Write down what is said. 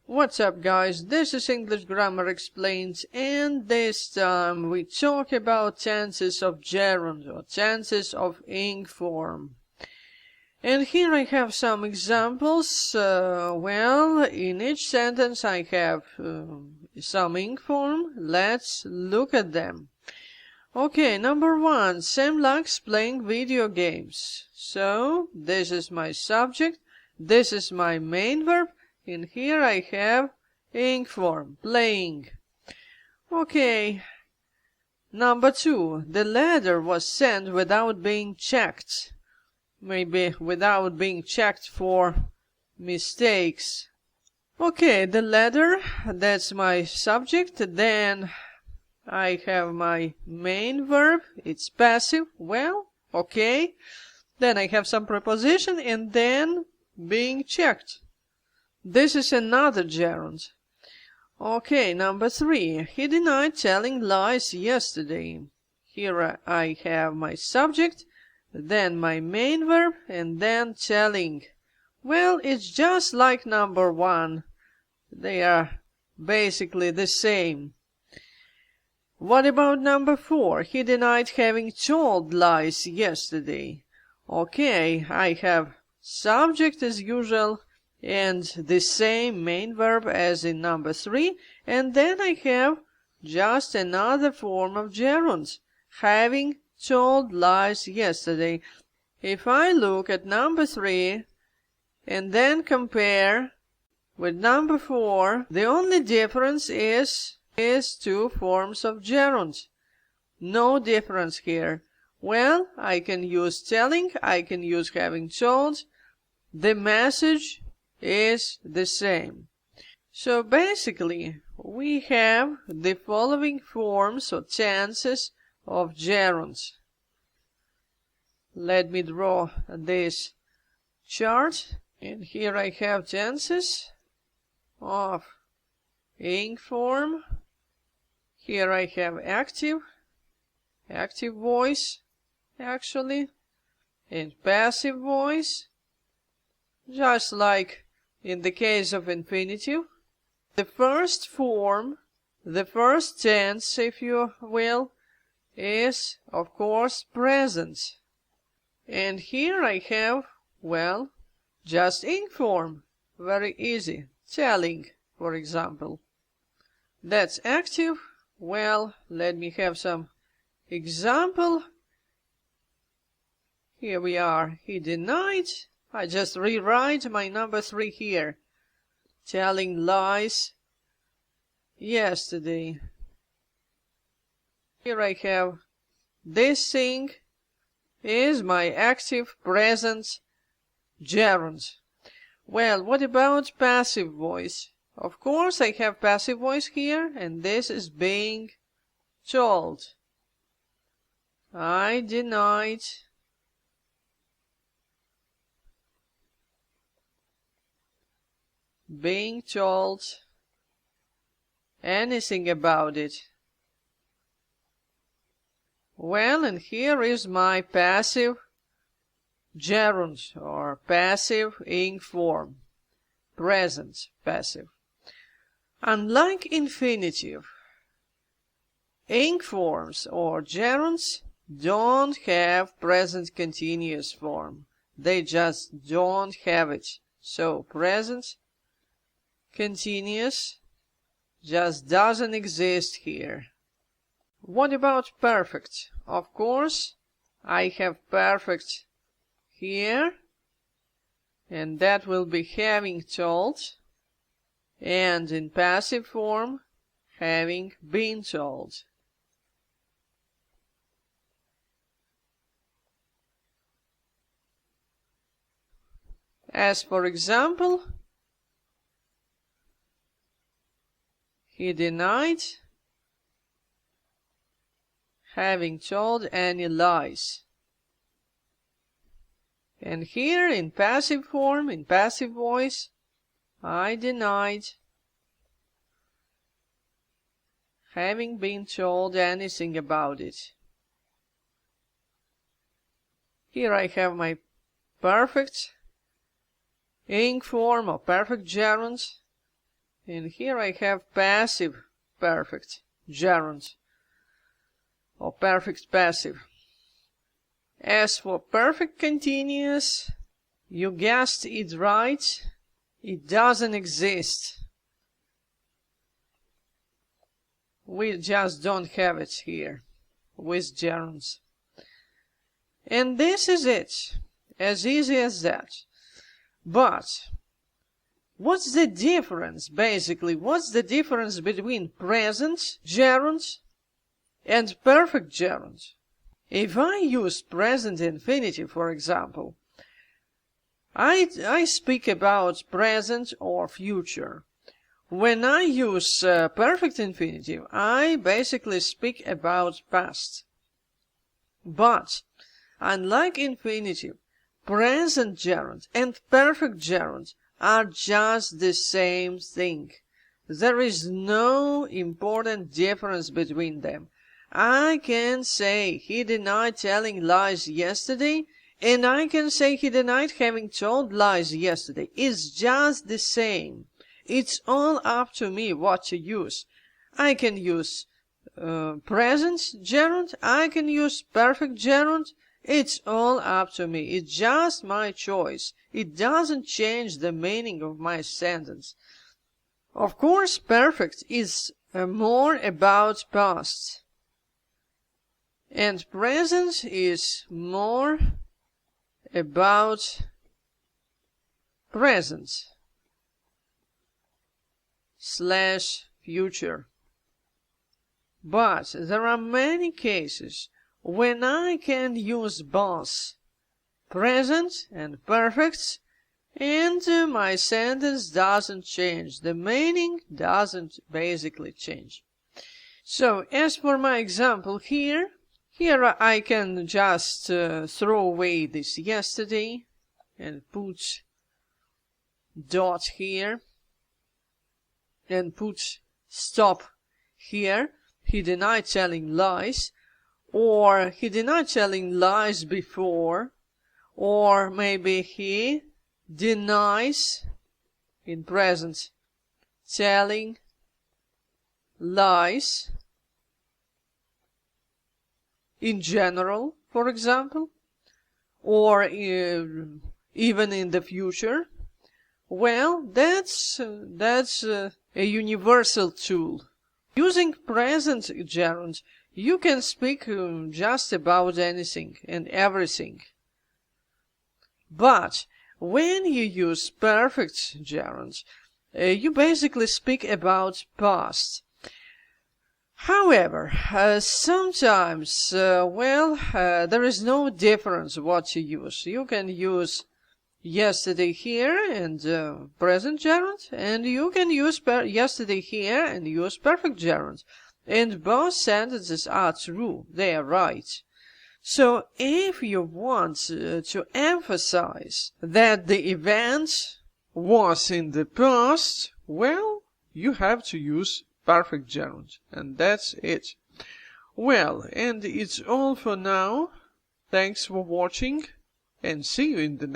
What's up, guys? This is English Grammar Explained, and this time we talk about tenses of gerund or tenses of ing form. And here I have some examples. In each sentence I have some ing form. Let's look at them. Okay, number 1. Sam likes playing video games. So, this is my subject. This is my main verb. And here I have ing form, playing. Okay. Number 2. The letter was sent without being checked. Maybe without being checked for mistakes. Okay, the letter, that's my subject. Then I have my main verb. It's passive. Well, okay. Then I have some preposition and then being checked. This is another gerund. Okay, number 3. He denied telling lies yesterday. Here I have my subject, then my main verb, and then telling. Well, it's just like number 1. They are basically the same. What about number 4? He denied having told lies yesterday. Okay, I have subject as usual, and the same main verb as in number 3, and then I have just another form of gerund, having told lies yesterday. If I look at number 3 and then compare with number 4, the only difference is 2 forms of gerund. No difference here. Well, I can use telling, I can use having told. The message is the same. So basically, we have the following forms or tenses of gerunds. Let me draw this chart. And here I have tenses of ing form. Here I have active voice, actually, and passive voice. Just like in the case of infinitive, the first form, the first tense, if you will, is, of course, present. And here I have, well, just ing form. Very easy. Telling, for example. That's active. Well, let me have some example. Here we are. He denied. I just rewrite my number 3 here. Telling lies yesterday. Here I have this thing is my active present gerund. Well, what about passive voice? Of course, I have passive voice here, and this is being told. I denied being told anything about it. Well, and here is my passive gerund or passive ing form, present passive. Unlike infinitive, ing forms or gerunds don't have present continuous form. They just don't have it. So present continuous just doesn't exist here. What about perfect? Of course, I have perfect here, and that will be having told, and in passive form, having been told. As for example, he denied having told any lies. And here in passive form, in passive voice, I denied having been told anything about it. Here I have my perfect ing form or perfect gerund, And here I have passive perfect gerund, or perfect passive. As for perfect continuous, you guessed it right, it doesn't exist. We just don't have it here with gerunds. And this is it, as easy as that. But what's the difference, basically? What's the difference between present gerund and perfect gerund? If I use present infinitive, for example, I speak about present or future. When I use perfect infinitive, I basically speak about past. But, unlike infinitive, present gerund and perfect gerund are just the same thing. There is no important difference between them. I can say he denied telling lies yesterday, and I can say he denied having told lies yesterday. It's just the same. It's all up to me what to use. I can use present gerund, I can use perfect gerund. It's all up to me. It's just my choice. It doesn't change the meaning of my sentence. Of course, perfect is more about past, and present is more about present / future. But there are many cases when I can use both present and perfect, and my sentence doesn't change. The meaning doesn't basically change. So, as for my example here I can just throw away this yesterday and put dot here and put stop here. He denied telling lies, or he denied telling lies before, or maybe he denies in present telling lies in general, for example, or even in the future. Well, that's a universal tool. Using present gerund, you can speak just about anything and everything. But when you use perfect gerund, you basically speak about past. However, sometimes, there is no difference what you use. You can use yesterday here and present gerund, and you can use yesterday here and use perfect gerund. And both sentences are true. They are right. So if you want to emphasize that the event was in the past, well, you have to use perfect gerund, and that's it. Well, and it's all for now. Thanks for watching, and see you in the next